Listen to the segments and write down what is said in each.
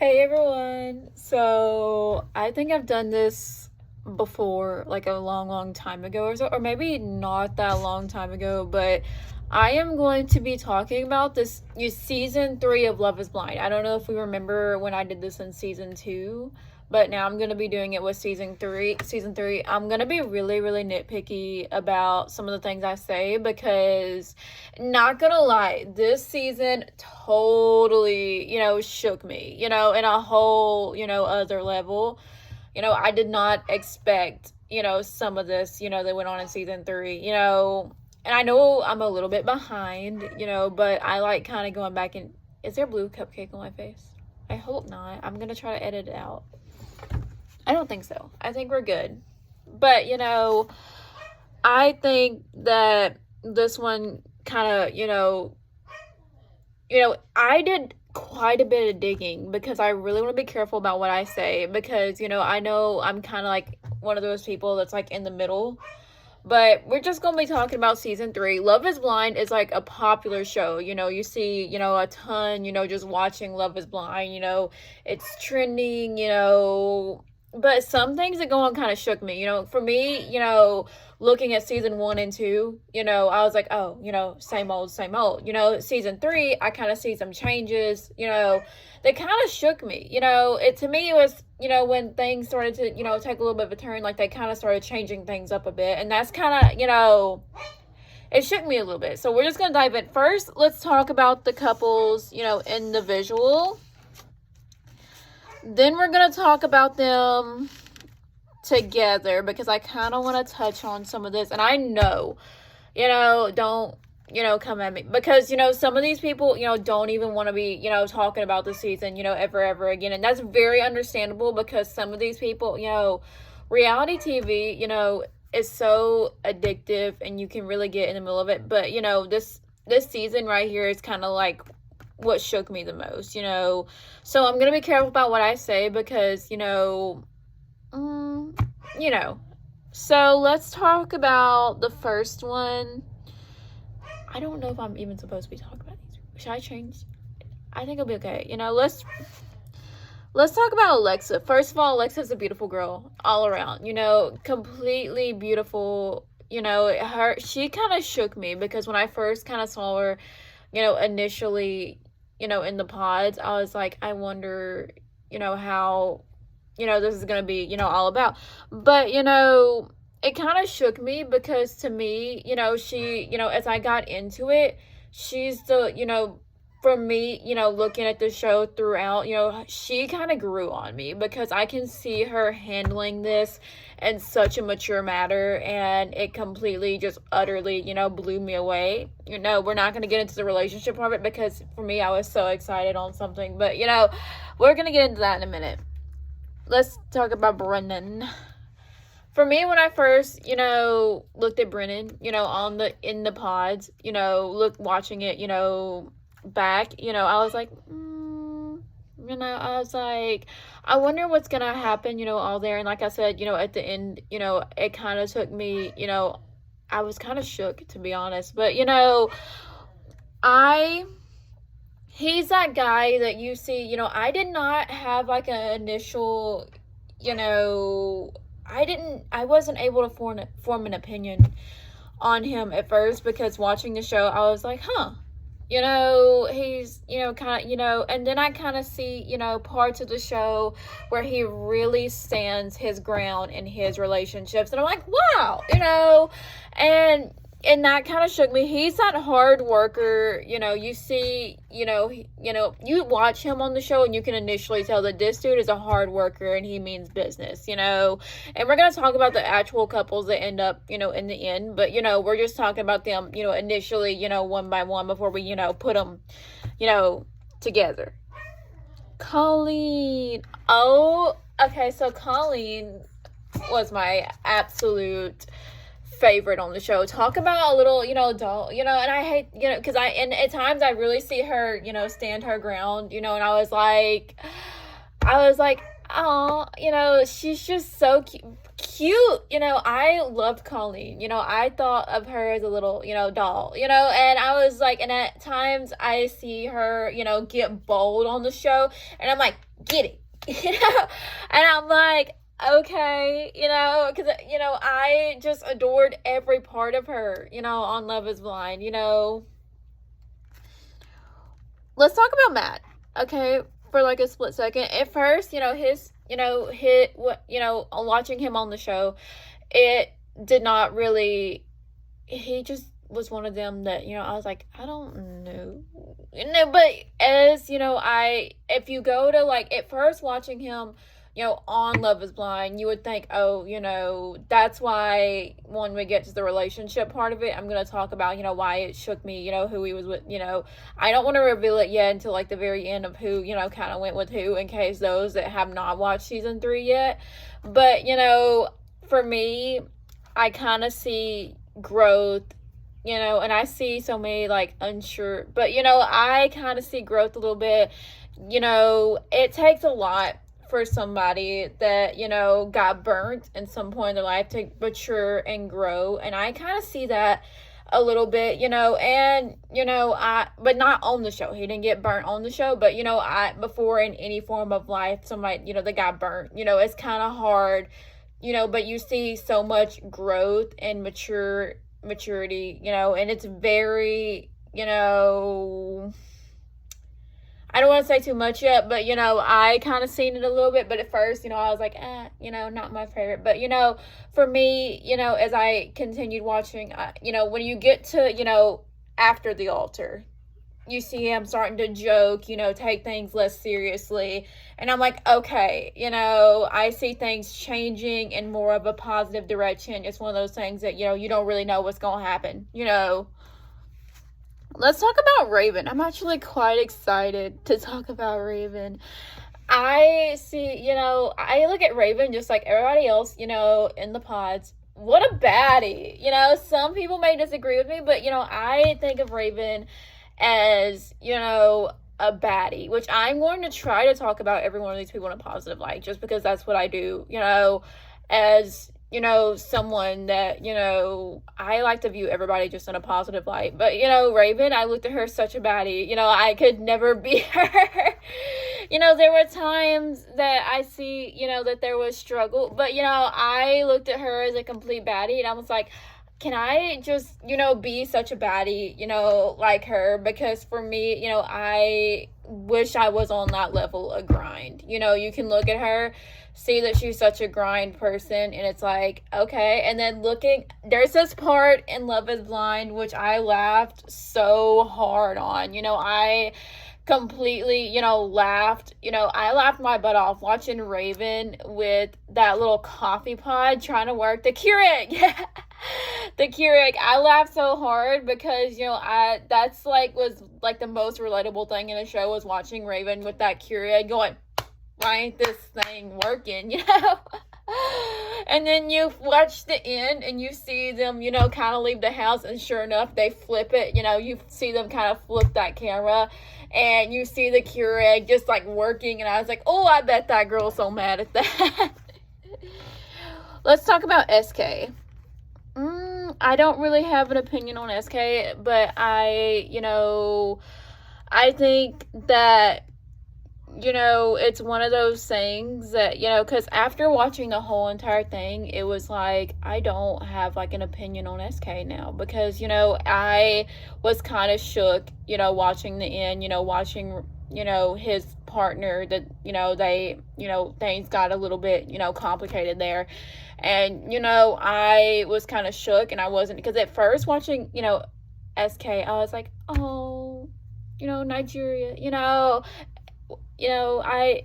Hey everyone. So I think I've done this before, like a long, long time ago or so, or maybe not that long time ago, but I am going to be talking about this season three of Love is Blind. I don't know if we remember when I did this in season two, but now I'm gonna be doing it with season three. Season three, I'm gonna be really, really nitpicky about some of the things I say because, not gonna lie, this season totally, shook me, in a whole, other level. I did not expect, some of this, that went on in season three, and I know I'm a little bit behind, but I like kind of going back and, is there blue cupcake on my face? I hope not. I'm gonna try to edit it out. I don't think so. I think we're good. But, I think that this one kind of, I did quite a bit of digging because I really want to be careful about what I say because, I know I'm kind of like one of those people that's like in the middle. But we're just going to be talking about season three. Love is Blind is like a popular show. You see, a ton, just watching Love is Blind, it's trending, but some things that go on kind of shook me. For me, looking at season one and two, I was like, oh, same old, same old. Season three, I kind of see some changes, they kind of shook me. To me, it was, when things started to, take a little bit of a turn, like they kind of started changing things up a bit. And that's kind of, it shook me a little bit. So we're just going to dive in. First, let's talk about the couples, in the visual. Then we're going to talk about them together because I kind of want to touch on some of this. And I know, don't, come at me because, some of these people, don't even want to be, talking about the season, ever again. And that's very understandable because some of these people, reality TV, is so addictive and you can really get in the middle of it. But, this season right here is kind of like what shook me the most, so I'm gonna be careful about what I say because so let's talk about the first one. I don't know if I'm even supposed to be talking about these. Should I change? I think it'll be okay. Let's talk about Alexa. First of all, Alexa's a beautiful girl all around, completely beautiful. She kind of shook me because when I first kind of saw her, initially, in the pods, I was like, I wonder, how, this is going to be, all about. But, it kind of shook me because to me, she, as I got into it, she's the, for me, looking at the show throughout, she kind of grew on me because I can see her handling this in such a mature manner, and it completely just utterly, blew me away. We're not going to get into the relationship part of it because for me, I was so excited on something, but, we're going to get into that in a minute. Let's talk about Brennan. For me, when I first, looked at Brennan, in the pods, watching it, back, I was like, I was like, I wonder what's gonna happen, all there. And like I said, at the end, it kind of took me, I was kind of shook, to be honest. But, he's that guy that you see, I did not have like an initial, I wasn't able to form an opinion on him at first because watching the show, I was like, huh. He's, kind of, and then I kind of see, parts of the show where he really stands his ground in his relationships. And I'm like, wow, and that kind of shook me. He's that hard worker, you see, you watch him on the show and you can initially tell that this dude is a hard worker and he means business, and we're going to talk about the actual couples that end up, in the end, but, we're just talking about them, initially, one by one before we, put them, together. Colleen. Oh, okay. So Colleen was my absolute favorite on the show. Talk about a little, doll, and I hate, because and at times I really see her, stand her ground, and I was like, oh, she's just so cute, I loved Colleen, I thought of her as a little, doll, and I was like, and at times I see her, get bold on the show, and I'm like, get it. And I'm like, okay, because, I just adored every part of her, on Love is Blind, Let's talk about Matt, okay, for like a split second. At first, his, hit, what, watching him on the show, it did not really, he just was one of them that, I was like, I don't know. But as, if you go to, like, at first watching him, on Love is Blind, you would think, oh, that's why when we get to the relationship part of it, I'm going to talk about, why it shook me, who he was with, I don't want to reveal it yet until, like, the very end of who, kind of went with who, in case those that have not watched season 3 yet. But, for me, I kind of see growth, and I see so many, like, unsure, but, I kind of see growth a little bit. It takes a lot for somebody that, got burnt in some point in their life to mature and grow, and I kind of see that a little bit, and, but not on the show. He didn't get burnt on the show, but, before in any form of life, somebody, that got burnt, it's kind of hard, but you see so much growth and maturity, and it's very, I don't want to say too much yet, but, I kind of seen it a little bit, but at first, I was like, not my favorite, but, for me, as I continued watching, when you get to, after the altar, you see him starting to joke, take things less seriously, and I'm like, okay, I see things changing in more of a positive direction. It's one of those things that, you don't really know what's going to happen, Let's talk about Raven. I'm actually quite excited to talk about Raven. I see, I look at Raven just like everybody else, in the pods. What a baddie. Some people may disagree with me, but, I think of Raven as, a baddie, which I'm going to try to talk about every one of these people in a positive light, just because that's what I do, as, someone that, I like to view everybody just in a positive light. But, Raven, I looked at her such a baddie. I could never be her. There were times that I see, that there was struggle. But, I looked at her as a complete baddie, and I was like, can I just, be such a baddie, like her? Because for me, I wish I was on that level of grind. You can look at her, see that she's such a grind person, and it's like, okay. And then there's this part in Love is Blind, which I laughed so hard on. I completely, laughed. I laughed my butt off watching Raven with that little coffee pod trying to work the Keurig. Yeah. The Keurig. I laughed so hard because, that's was the most relatable thing in the show, was watching Raven with that Keurig going, why ain't this thing working, And then you watch the end and you see them, kind of leave the house, and sure enough, they flip it, you see them kind of flip that camera, and you see the Keurig just working, and I was like, oh, I bet that girl's so mad at that. Let's talk about SK. I don't really have an opinion on SK, but I think that, it's one of those things that, because after watching the whole entire thing, it was like, I don't have, an opinion on SK now, because, I was kind of shook, watching the end, watching, his partner, that, they, things got a little bit, complicated there, and, I was kind of shook, and I wasn't, because at first watching, SK, I was like, oh, Nigeria,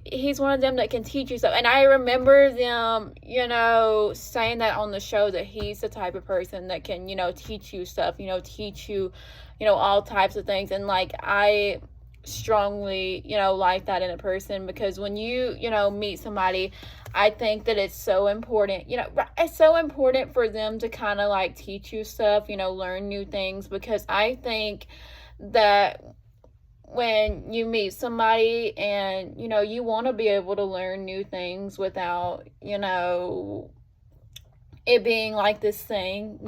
he's one of them that can teach you stuff. And I remember them, saying that on the show, that he's the type of person that can, teach you stuff, teach you, all types of things. And I strongly, like that in a person, because when you, meet somebody, I think that it's so important, it's so important for them to kind of teach you stuff, learn new things, because I think that when you meet somebody and, you want to be able to learn new things without, it being this thing,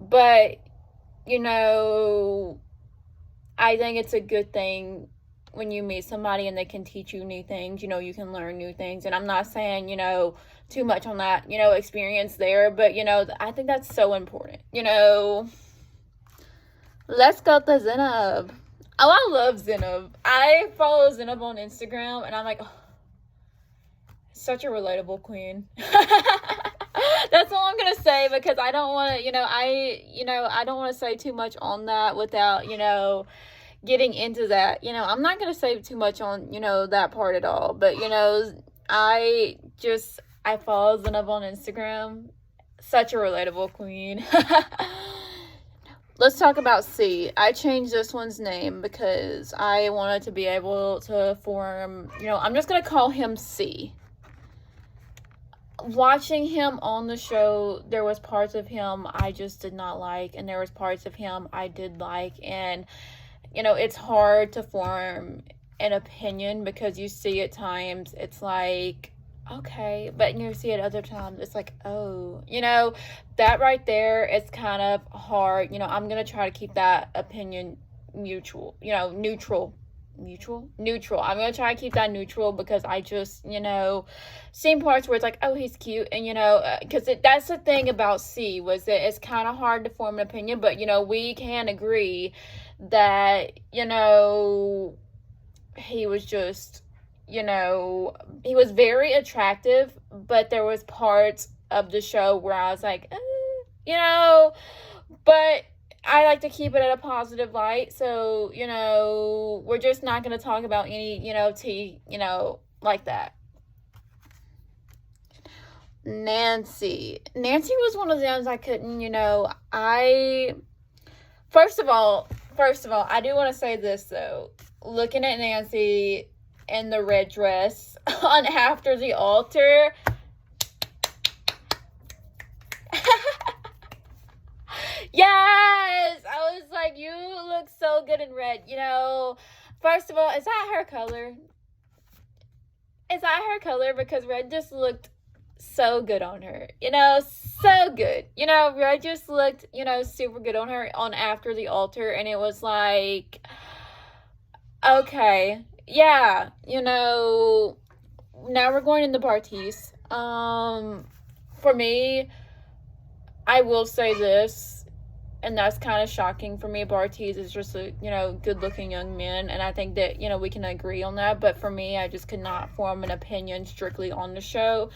but, I think it's a good thing when you meet somebody and they can teach you new things, you know, you can learn new things. And I'm not saying, too much on that, experience there, but, I think that's so important, Let's go to Zenab. Oh, I love Zenab. I follow Zenab on Instagram, and I'm like, oh, such a relatable queen. That's all I'm gonna say, because I don't want to, I don't want to say too much on that without, getting into that. I'm not gonna say too much on, that part at all. But I follow Zenab on Instagram. Such a relatable queen. Let's talk about C. I changed this one's name because I wanted to be able to form, I'm just going to call him C. Watching him on the show, there was parts of him I just did not like, and there was parts of him I did like, and, it's hard to form an opinion because you see at times it's like, okay, but you see it other times, it's like, oh, that right there, it's kind of hard. I'm going to try to keep that opinion neutral. I'm going to try to keep that neutral because I just, seen parts where it's like, oh, he's cute. And, because that's the thing about C, was that it's kind of hard to form an opinion, but, we can agree that, he was just, he was very attractive, but there was parts of the show where I was like, but I like to keep it at a positive light. So, we're just not going to talk about any, tea, like that. Nancy was one of them I couldn't, first of all, I do want to say this though, looking at Nancy in the red dress on After the Altar. Yes! I was like, you look so good in red. First of all, is that her color? Because red just looked so good on her. So good. Red just looked, super good on her on After the Altar. And it was like, okay. Yeah, now we're going into Bartise. For me, I will say this, and that's kind of shocking for me. Bartise is just a, good-looking young man, and I think that, we can agree on that. But for me, I just could not form an opinion strictly on the show,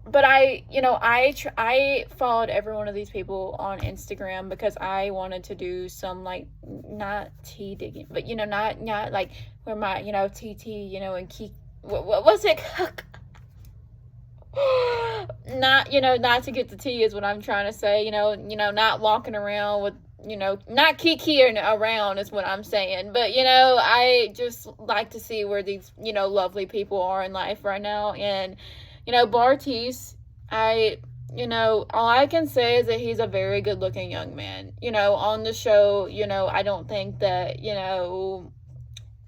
But I followed every one of these people on Instagram because I wanted to do some, like, not tea digging, but, not like where my, TT, and Kiki, what was it? Not to get the tea is what I'm trying to say, not walking around with, not Kiki around is what I'm saying. But, I just like to see where these, lovely people are in life right now. And, Bartise, all I can say is that he's a very good looking young man. On the show, I don't think that,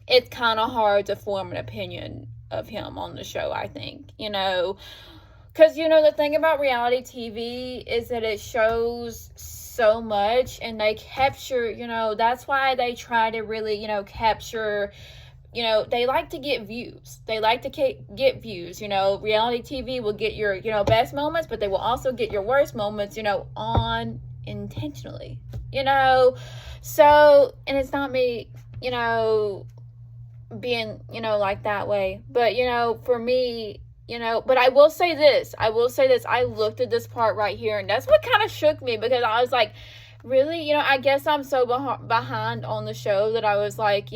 it's kind of hard to form an opinion of him on the show, I think, because, the thing about reality TV is that it shows so much, and they capture, that's why they try to really, capture, they like to get views. Get views. Reality TV will get your, best moments, but they will also get your worst moments, on intentionally, So, and it's not me, being, like that way. But, for me, but I will say this. I looked at this part right here, and that's what kind of shook me, because I was like, really? I guess I'm so behind on the show that I was like,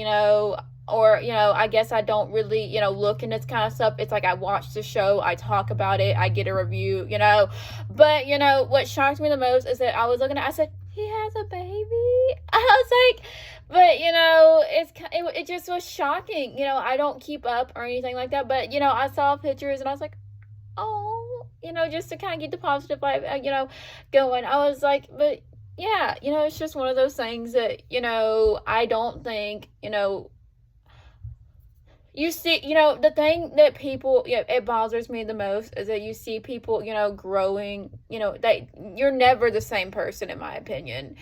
or, I guess I don't really, look in this kind of stuff. It's like I watch the show, I talk about it, I get a review, But, what shocked me the most is that I was looking at, I said, he has a baby? I was like, but, it just was shocking. I don't keep up or anything like that. But, I saw pictures and I was like, oh, just to kind of get the positive vibe, going. I was like, but, yeah, it's just one of those things that, I don't think, you see, the thing that people, it bothers me the most is that you see people, growing, you're never the same person, in my opinion.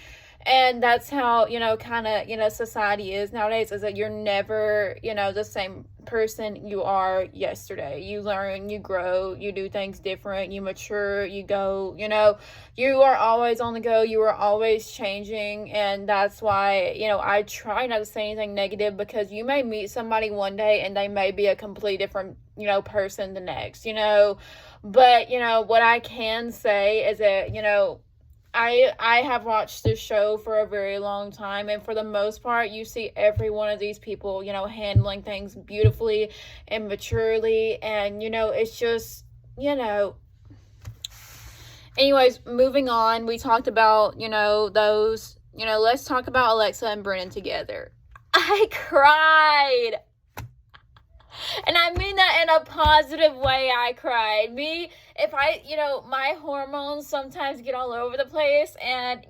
And that's how, kind of, society is nowadays, is that you're never, the same person you are yesterday. You learn, you grow, you do things different, you mature, you go, you are always on the go, you are always changing. And that's why, I try not to say anything negative, because you may meet somebody one day and they may be a completely different, person the next, but, what I can say is that, I have watched this show for a very long time, and for the most part, you see every one of these people, handling things beautifully and maturely, and, it's just, Anyways, moving on, we talked about, those, let's talk about Alexa and Brennan together. I cried. And I mean that in a positive way. I cried. If I, my hormones sometimes get all over the place, and,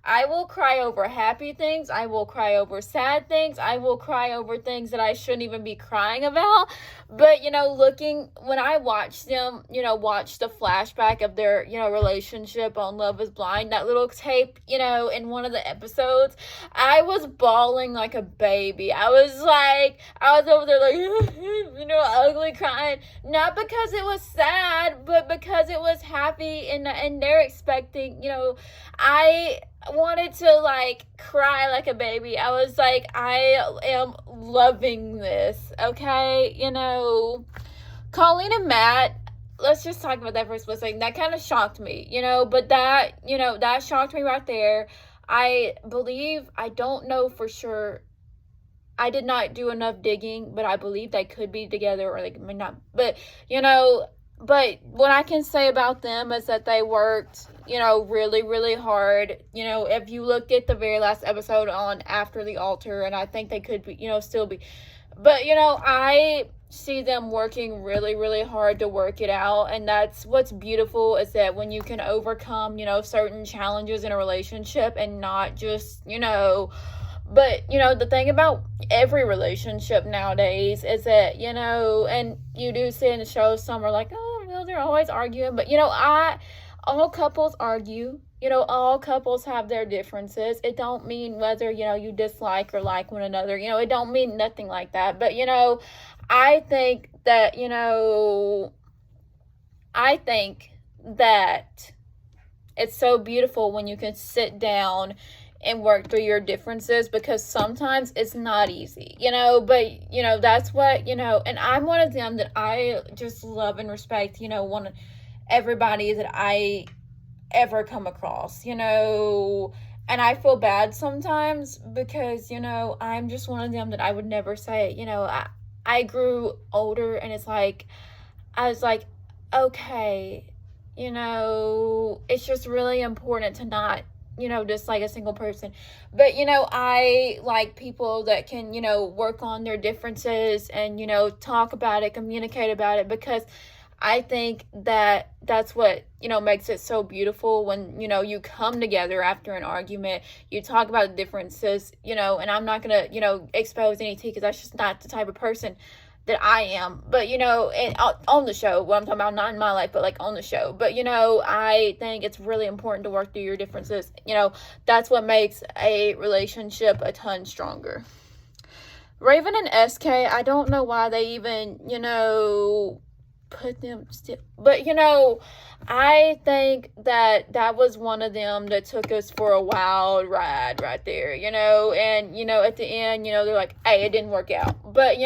I will cry over happy things. I will cry over sad things. I will cry over things that I shouldn't even be crying about. But, when I watch them, watch the flashback of their, relationship on Love is Blind, that little tape, in one of the episodes, I was bawling like a baby. I was over there like, ugly crying. Not because it was sad, but because it was happy, and they're expecting, I wanted to cry like a baby. I was like, I am loving this, okay? Colleen and Matt, let's just talk about that for a split second. That kind of shocked me, but that shocked me right there. I don't know for sure. I did not do enough digging, but I believe they could be together, or they may not. But, but what I can say about them is that they worked, really, really hard. If you looked at the very last episode on After the Altar, and I think they could be, still be. But, I see them working really, really hard to work it out. And that's what's beautiful, is that when you can overcome, certain challenges in a relationship, and not just, but, the thing about every relationship nowadays is that, and you do see in the show, some are like, oh, well, they're always arguing. But, all couples argue. All couples have their differences. It don't mean whether, you dislike or like one another. It don't mean nothing like that. But, I think that, it's so beautiful when you can sit down and work through your differences, because sometimes it's not easy, but, that's what, and I'm one of them that I just love and respect, one of everybody that I ever come across, and I feel bad sometimes, because, I'm just one of them that I would never say, I grew older, and it's like, I was like, okay, it's just really important to not, dislike a single person. But, I like people that can, work on their differences and, talk about it, communicate about it, because I think that that's what, makes it so beautiful when, you come together after an argument, you talk about the differences, and I'm not going to, expose any tea, because that's just not the type of person that I am. But, and on the show, what I'm talking about, not in my life, but on the show. But, I think it's really important to work through your differences. That's what makes a relationship a ton stronger. Raven and SK, I don't know why they even, put them still, but I think that was one of them that took us for a wild ride right there, and at the end, they're like, hey, it didn't work out. But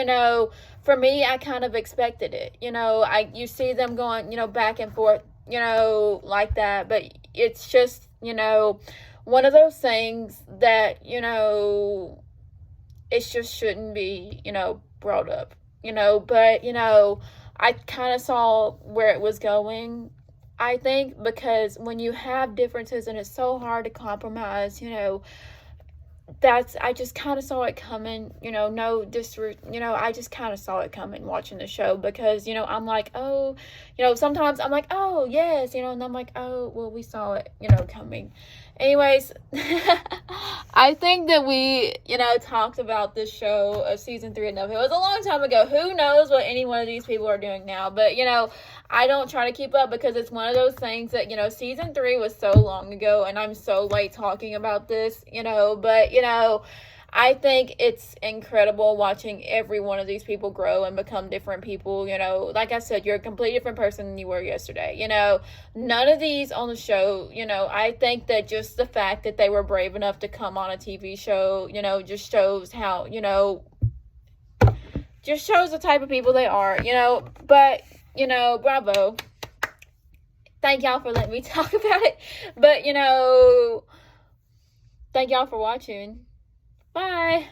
for me, I kind of expected it. You see them going, back and forth, like that. But it's just, one of those things that, it just shouldn't be, brought up, but, I kind of saw where it was going, I think, because when you have differences and it's so hard to compromise, I just kind of saw it coming, I just kind of saw it coming watching the show, because, I'm like, oh, sometimes I'm like, oh, yes, and I'm like, oh, well, we saw it, coming. Anyways, I think that we, talked about this show of season 3 enough. It was a long time ago. Who knows what any one of these people are doing now? But, I don't try to keep up because it's one of those things that, season 3 was so long ago and I'm so late talking about this, but, I think it's incredible watching every one of these people grow and become different people. Like I said, you're a completely different person than you were yesterday. None of these on the show, I think that just the fact that they were brave enough to come on a TV show, just shows how, just shows the type of people they are, but, bravo. Thank y'all for letting me talk about it. But, thank y'all for watching. Bye.